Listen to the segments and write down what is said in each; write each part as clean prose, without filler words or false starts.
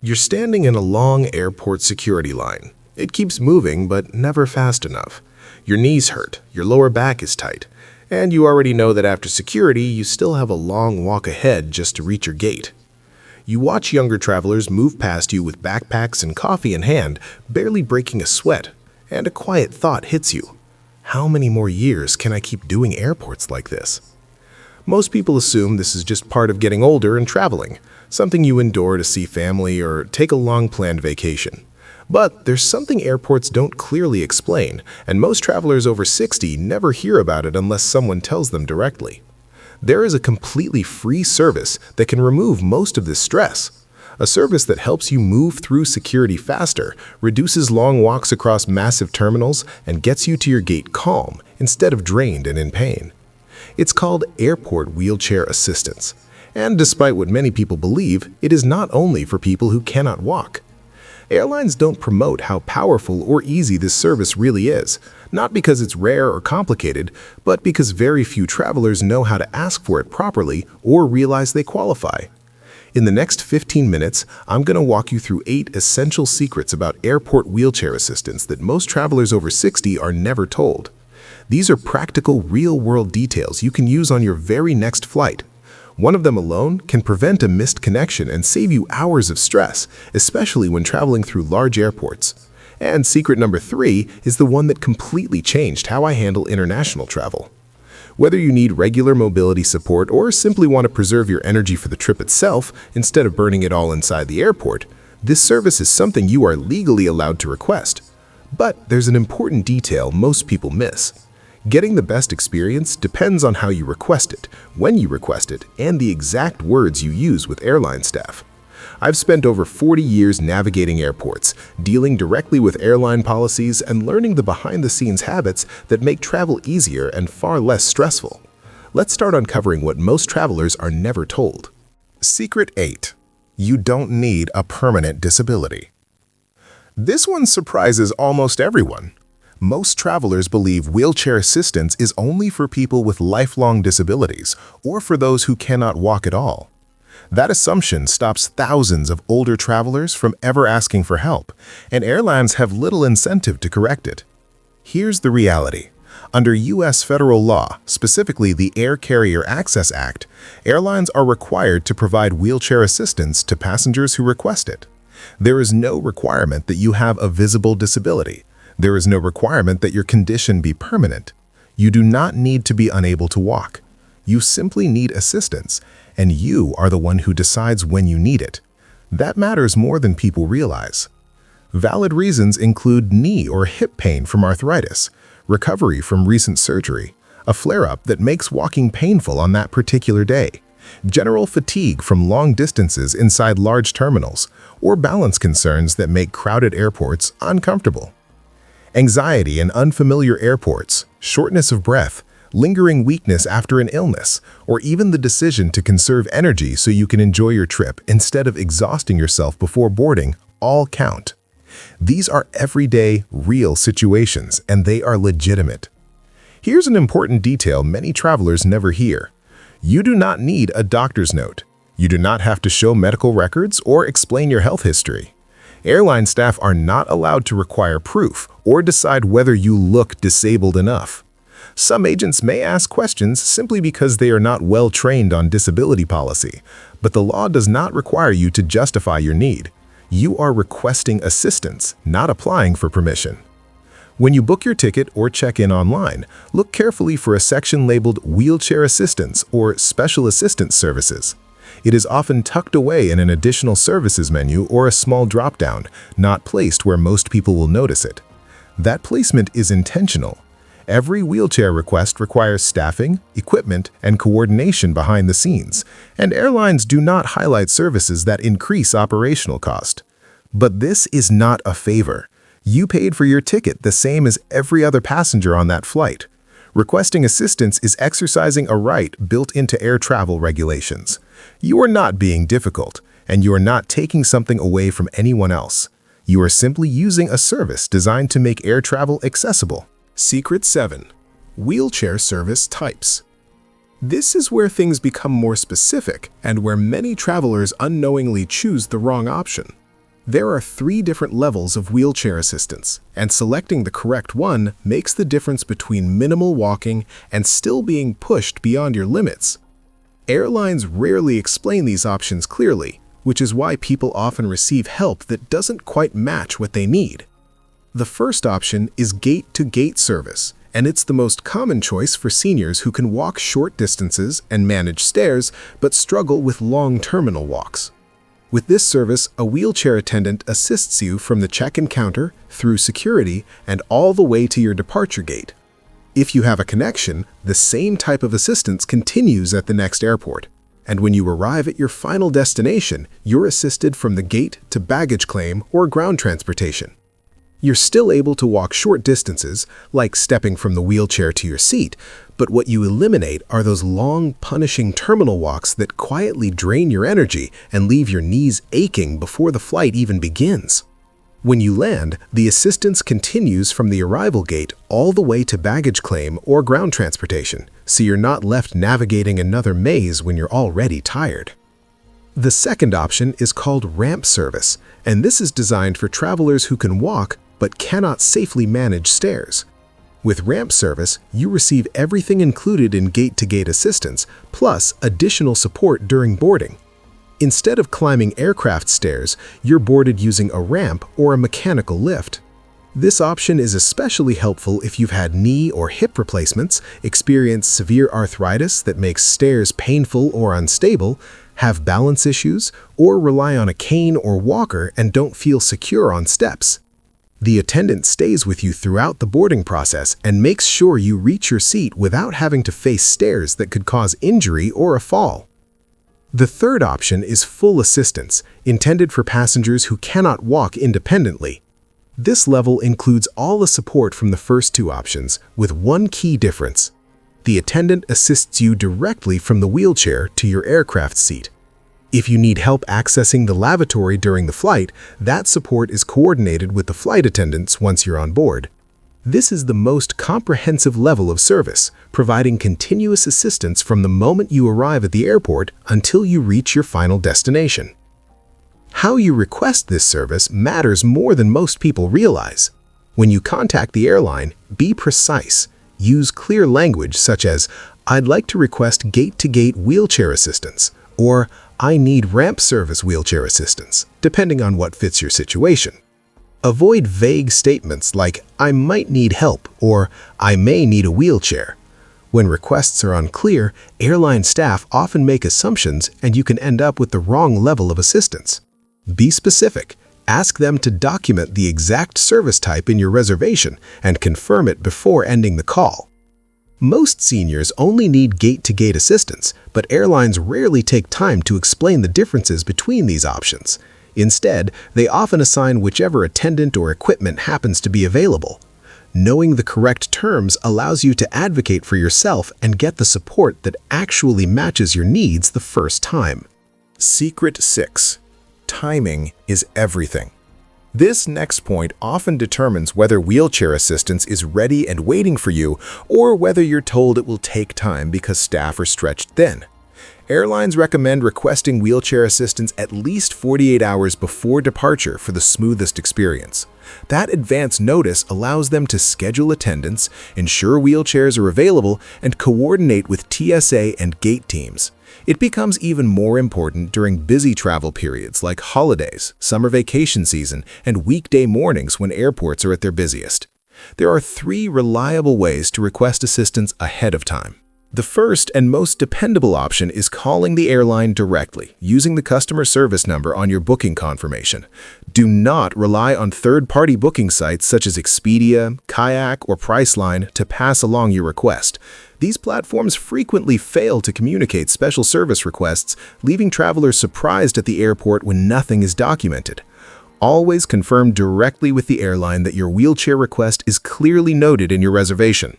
You're standing in a long airport security line. It keeps moving, but never fast enough. Your knees hurt, your lower back is tight, and you already know that after security, you still have a long walk ahead just to reach your gate. You watch younger travelers move past you with backpacks and coffee in hand, barely breaking a sweat, and a quiet thought hits you. How many more years can I keep doing airports like this? Most people assume this is just part of getting older and traveling, something you endure to see family or take a long-planned vacation. But there's something airports don't clearly explain, and most travelers over 60 never hear about it unless someone tells them directly. There is a completely free service that can remove most of this stress. A service that helps you move through security faster, reduces long walks across massive terminals, and gets you to your gate calm instead of drained and in pain. It's called Airport Wheelchair Assistance. And despite what many people believe, it is not only for people who cannot walk. Airlines don't promote how powerful or easy this service really is, not because it's rare or complicated, but because very few travelers know how to ask for it properly or realize they qualify. In the next 15 minutes, I'm going to walk you through 8 essential secrets about airport wheelchair assistance that most travelers over 60 are never told. These are practical, real-world details you can use on your very next flight. One of them alone can prevent a missed connection and save you hours of stress, especially when traveling through large airports. And secret number 3 is the one that completely changed how I handle international travel. Whether you need regular mobility support or simply want to preserve your energy for the trip itself instead of burning it all inside the airport, this service is something you are legally allowed to request. But there's an important detail most people miss. Getting the best experience depends on how you request it, when you request it, and the exact words you use with airline staff. I've spent over 40 years navigating airports, dealing directly with airline policies, and learning the behind-the-scenes habits that make travel easier and far less stressful. Let's start uncovering what most travelers are never told. Secret 8. You don't need a permanent disability. This one surprises almost everyone. Most travelers believe wheelchair assistance is only for people with lifelong disabilities or for those who cannot walk at all. That assumption stops thousands of older travelers from ever asking for help, and airlines have little incentive to correct it. Here's the reality. Under U.S. federal law, specifically the Air Carrier Access Act, airlines are required to provide wheelchair assistance to passengers who request it. There is no requirement that you have a visible disability. There is no requirement that your condition be permanent. You do not need to be unable to walk. You simply need assistance, and you are the one who decides when you need it. That matters more than people realize. Valid reasons include knee or hip pain from arthritis, recovery from recent surgery, a flare-up that makes walking painful on that particular day, general fatigue from long distances inside large terminals, or balance concerns that make crowded airports uncomfortable. Anxiety in unfamiliar airports, shortness of breath, lingering weakness after an illness, or even the decision to conserve energy so you can enjoy your trip instead of exhausting yourself before boarding all count. These are everyday, real situations, and they are legitimate. Here's an important detail many travelers never hear. You do not need a doctor's note. You do not have to show medical records or explain your health history. Airline staff are not allowed to require proof or decide whether you look disabled enough. Some agents may ask questions simply because they are not well trained on disability policy, but the law does not require you to justify your need. You are requesting assistance, not applying for permission. When you book your ticket or check in online, look carefully for a section labeled Wheelchair Assistance or Special Assistance Services. It is often tucked away in an additional services menu or a small drop-down, not placed where most people will notice it. That placement is intentional. Every wheelchair request requires staffing, equipment, and coordination behind the scenes, and airlines do not highlight services that increase operational cost. But this is not a favor. You paid for your ticket the same as every other passenger on that flight. Requesting assistance is exercising a right built into air travel regulations. You are not being difficult, and you are not taking something away from anyone else. You are simply using a service designed to make air travel accessible. Secret 7. Wheelchair Service Types. This is where things become more specific and where many travelers unknowingly choose the wrong option. There are 3 different levels of wheelchair assistance, and selecting the correct one makes the difference between minimal walking and still being pushed beyond your limits. Airlines rarely explain these options clearly, which is why people often receive help that doesn't quite match what they need. The first option is gate-to-gate service, and it's the most common choice for seniors who can walk short distances and manage stairs but struggle with long terminal walks. With this service, a wheelchair attendant assists you from the check-in counter, through security, and all the way to your departure gate. If you have a connection, the same type of assistance continues at the next airport. And when you arrive at your final destination, you're assisted from the gate to baggage claim or ground transportation. You're still able to walk short distances, like stepping from the wheelchair to your seat, but what you eliminate are those long, punishing terminal walks that quietly drain your energy and leave your knees aching before the flight even begins. When you land, the assistance continues from the arrival gate all the way to baggage claim or ground transportation, so you're not left navigating another maze when you're already tired. The second option is called ramp service, and this is designed for travelers who can walk but cannot safely manage stairs. With ramp service, you receive everything included in gate-to-gate assistance, plus additional support during boarding. Instead of climbing aircraft stairs, you're boarded using a ramp or a mechanical lift. This option is especially helpful if you've had knee or hip replacements, experience severe arthritis that makes stairs painful or unstable, have balance issues, or rely on a cane or walker and don't feel secure on steps. The attendant stays with you throughout the boarding process and makes sure you reach your seat without having to face stairs that could cause injury or a fall. The third option is full assistance, intended for passengers who cannot walk independently. This level includes all the support from the first 2 options, with one key difference. The attendant assists you directly from the wheelchair to your aircraft seat. If you need help accessing the lavatory during the flight, that support is coordinated with the flight attendants once you're on board. This is the most comprehensive level of service, providing continuous assistance from the moment you arrive at the airport until you reach your final destination. How you request this service matters more than most people realize. When you contact the airline, be precise. Use clear language such as, "I'd like to request gate-to-gate wheelchair assistance," or "I need ramp service wheelchair assistance," depending on what fits your situation. Avoid vague statements like, "I might need help," or "I may need a wheelchair." When requests are unclear, airline staff often make assumptions and you can end up with the wrong level of assistance. Be specific. Ask them to document the exact service type in your reservation and confirm it before ending the call. Most seniors only need gate-to-gate assistance, but airlines rarely take time to explain the differences between these options. Instead, they often assign whichever attendant or equipment happens to be available. Knowing the correct terms allows you to advocate for yourself and get the support that actually matches your needs the first time. Secret 6. Timing is everything. This next point often determines whether wheelchair assistance is ready and waiting for you, or whether you're told it will take time because staff are stretched thin. Airlines recommend requesting wheelchair assistance at least 48 hours before departure for the smoothest experience. That advance notice allows them to schedule attendance, ensure wheelchairs are available, and coordinate with TSA and gate teams. It becomes even more important during busy travel periods like holidays, summer vacation season, and weekday mornings when airports are at their busiest. There are 3 reliable ways to request assistance ahead of time. The first and most dependable option is calling the airline directly, using the customer service number on your booking confirmation. Do not rely on third-party booking sites such as Expedia, Kayak, or Priceline to pass along your request. These platforms frequently fail to communicate special service requests, leaving travelers surprised at the airport when nothing is documented. Always confirm directly with the airline that your wheelchair request is clearly noted in your reservation.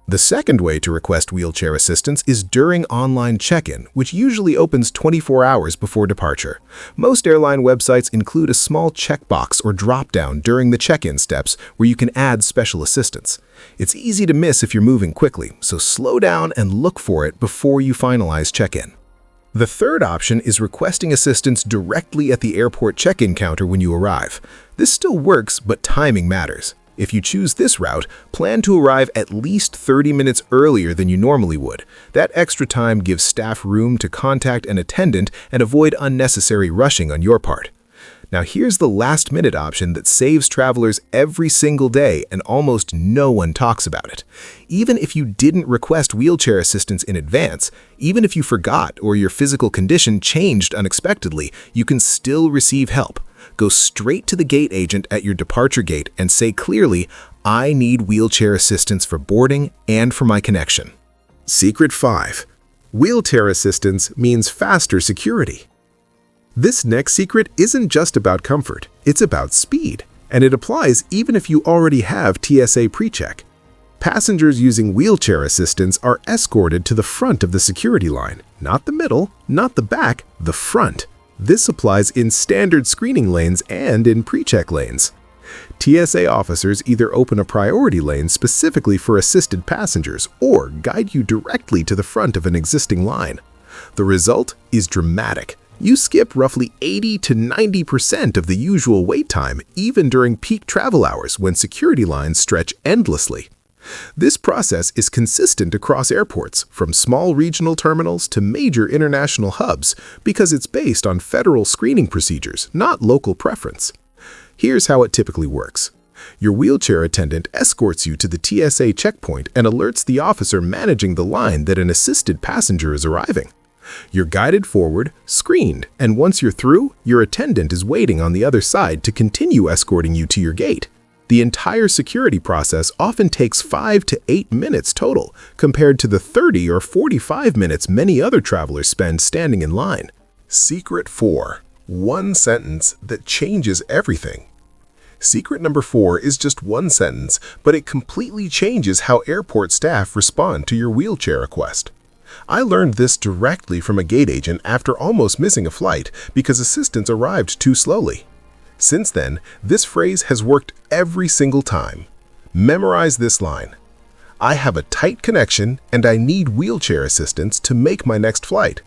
The second way to request wheelchair assistance is during online check-in, which usually opens 24 hours before departure. Most airline websites include a small checkbox or drop-down during the check-in steps where you can add special assistance. It's easy to miss if you're moving quickly, so slow down and look for it before you finalize check-in. The third option is requesting assistance directly at the airport check-in counter when you arrive. This still works, but timing matters. If you choose this route, plan to arrive at least 30 minutes earlier than you normally would. That extra time gives staff room to contact an attendant and avoid unnecessary rushing on your part. Now here's the last-minute option that saves travelers every single day and almost no one talks about it. Even if you didn't request wheelchair assistance in advance, even if you forgot or your physical condition changed unexpectedly, you can still receive help. Go straight to the gate agent at your departure gate and say clearly, "I need wheelchair assistance for boarding and for my connection." Secret 5. Wheelchair assistance means faster security. This next secret isn't just about comfort, it's about speed, and it applies even if you already have TSA PreCheck. Passengers using wheelchair assistance are escorted to the front of the security line, not the middle, not the back, the front. This applies in standard screening lanes and in PreCheck lanes. TSA officers either open a priority lane specifically for assisted passengers or guide you directly to the front of an existing line. The result is dramatic. You skip roughly 80 to 90% of the usual wait time, even during peak travel hours when security lines stretch endlessly. This process is consistent across airports, from small regional terminals to major international hubs, because it's based on federal screening procedures, not local preference. Here's how it typically works. Your wheelchair attendant escorts you to the TSA checkpoint and alerts the officer managing the line that an assisted passenger is arriving. You're guided forward, screened, and once you're through, your attendant is waiting on the other side to continue escorting you to your gate. The entire security process often takes 5 to 8 minutes total, compared to the 30 or 45 minutes many other travelers spend standing in line. Secret 4. One sentence that changes everything. Secret number 4 is just one sentence, but it completely changes how airport staff respond to your wheelchair request. I learned this directly from a gate agent after almost missing a flight because assistance arrived too slowly. Since then, this phrase has worked every single time. Memorize this line. "I have a tight connection and I need wheelchair assistance to make my next flight."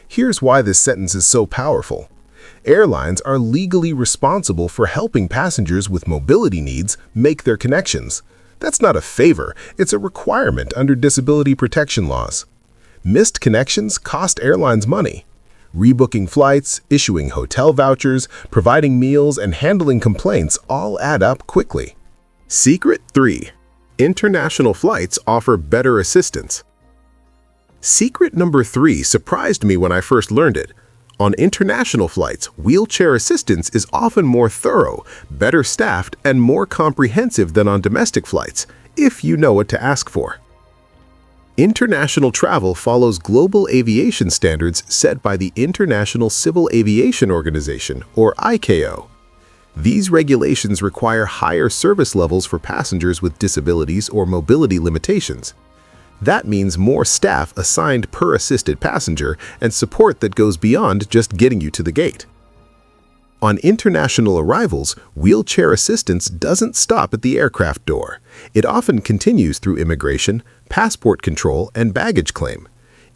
Here's why this sentence is so powerful. Airlines are legally responsible for helping passengers with mobility needs make their connections. That's not a favor, it's a requirement under disability protection laws. Missed connections cost airlines money. Rebooking flights, issuing hotel vouchers, providing meals, and handling complaints all add up quickly. Secret 3. International flights offer better assistance. Secret number 3 surprised me when I first learned it. On international flights, wheelchair assistance is often more thorough, better staffed, and more comprehensive than on domestic flights, if you know what to ask for. International travel follows global aviation standards set by the International Civil Aviation Organization, or ICAO. These regulations require higher service levels for passengers with disabilities or mobility limitations. That means more staff assigned per assisted passenger and support that goes beyond just getting you to the gate. On international arrivals, wheelchair assistance doesn't stop at the aircraft door. It often continues through immigration, passport control, and baggage claim.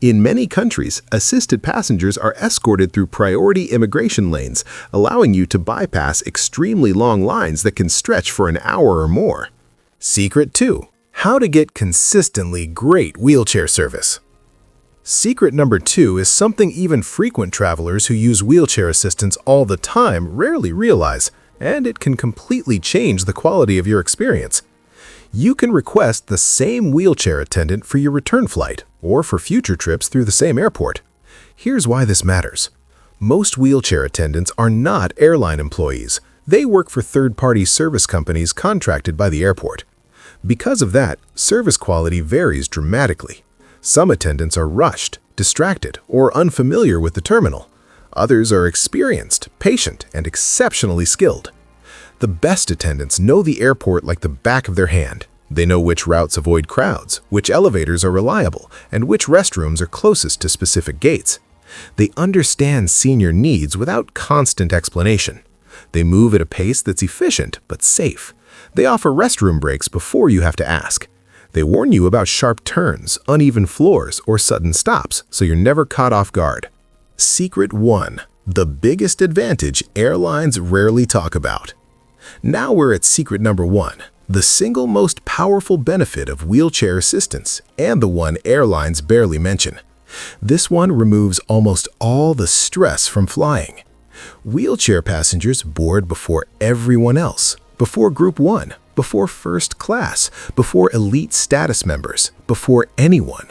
In many countries, assisted passengers are escorted through priority immigration lanes, allowing you to bypass extremely long lines that can stretch for an hour or more. Secret 2. How to get consistently great wheelchair service. Secret number 2 is something even frequent travelers who use wheelchair assistance all the time rarely realize, and it can completely change the quality of your experience. You can request the same wheelchair attendant for your return flight or for future trips through the same airport. Here's why this matters. Most wheelchair attendants are not airline employees. They work for third-party service companies contracted by the airport. Because of that, service quality varies dramatically. Some attendants are rushed, distracted, or unfamiliar with the terminal. Others are experienced, patient, and exceptionally skilled. The best attendants know the airport like the back of their hand. They know which routes avoid crowds, which elevators are reliable, and which restrooms are closest to specific gates. They understand senior needs without constant explanation. They move at a pace that's efficient but safe. They offer restroom breaks before you have to ask. They warn you about sharp turns, uneven floors, or sudden stops, so you're never caught off guard. Secret 1. The biggest advantage airlines rarely talk about. Now we're at secret number 1, the single most powerful benefit of wheelchair assistance, and the one airlines barely mention. This one removes almost all the stress from flying. Wheelchair passengers board before everyone else, before Group 1, before first class, before elite status members, before anyone.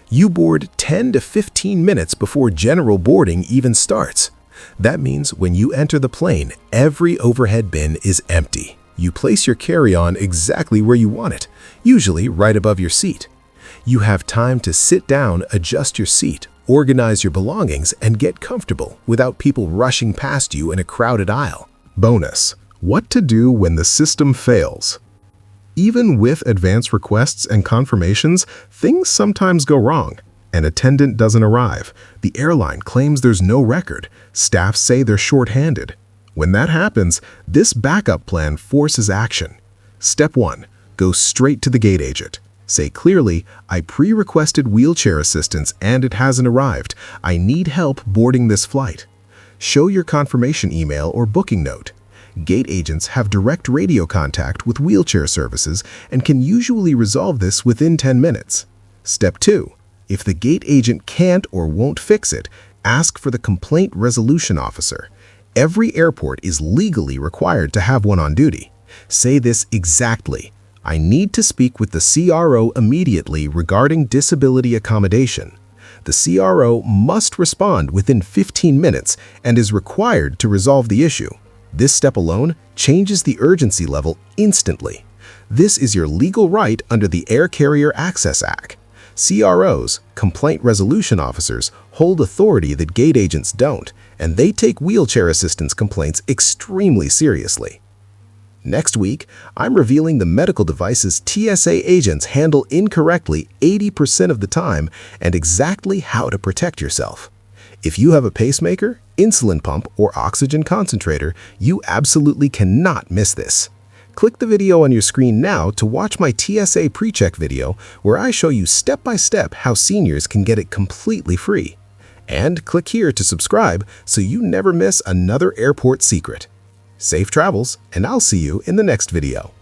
You board 10 to 15 minutes before general boarding even starts. That means when you enter the plane, every overhead bin is empty. You place your carry-on exactly where you want it, usually right above your seat. You have time to sit down, adjust your seat, organize your belongings, and get comfortable without people rushing past you in a crowded aisle. Bonus: what to do when the system fails. Even with advance requests and confirmations, things sometimes go wrong. An attendant doesn't arrive. The airline claims there's no record. Staff say they're short-handed. When that happens, this backup plan forces action. Step 1. Go straight to the gate agent. Say clearly, "I pre-requested wheelchair assistance and it hasn't arrived. I need help boarding this flight." Show your confirmation email or booking note. Gate agents have direct radio contact with wheelchair services and can usually resolve this within 10 minutes. Step 2. If the gate agent can't or won't fix it, ask for the complaint resolution officer. Every airport is legally required to have one on duty. Say this exactly: "I need to speak with the CRO immediately regarding disability accommodation." The CRO must respond within 15 minutes and is required to resolve the issue. This step alone changes the urgency level instantly. This is your legal right under the Air Carrier Access Act. CROs, complaint resolution officers, hold authority that gate agents don't, and they take wheelchair assistance complaints extremely seriously. Next week, I'm revealing the medical devices TSA agents handle incorrectly 80% of the time and exactly how to protect yourself. If you have a pacemaker, insulin pump, or oxygen concentrator, you absolutely cannot miss this. Click the video on your screen now to watch my TSA pre-check video where I show you step-by-step how seniors can get it completely free. And click here to subscribe so you never miss another airport secret. Safe travels, and I'll see you in the next video.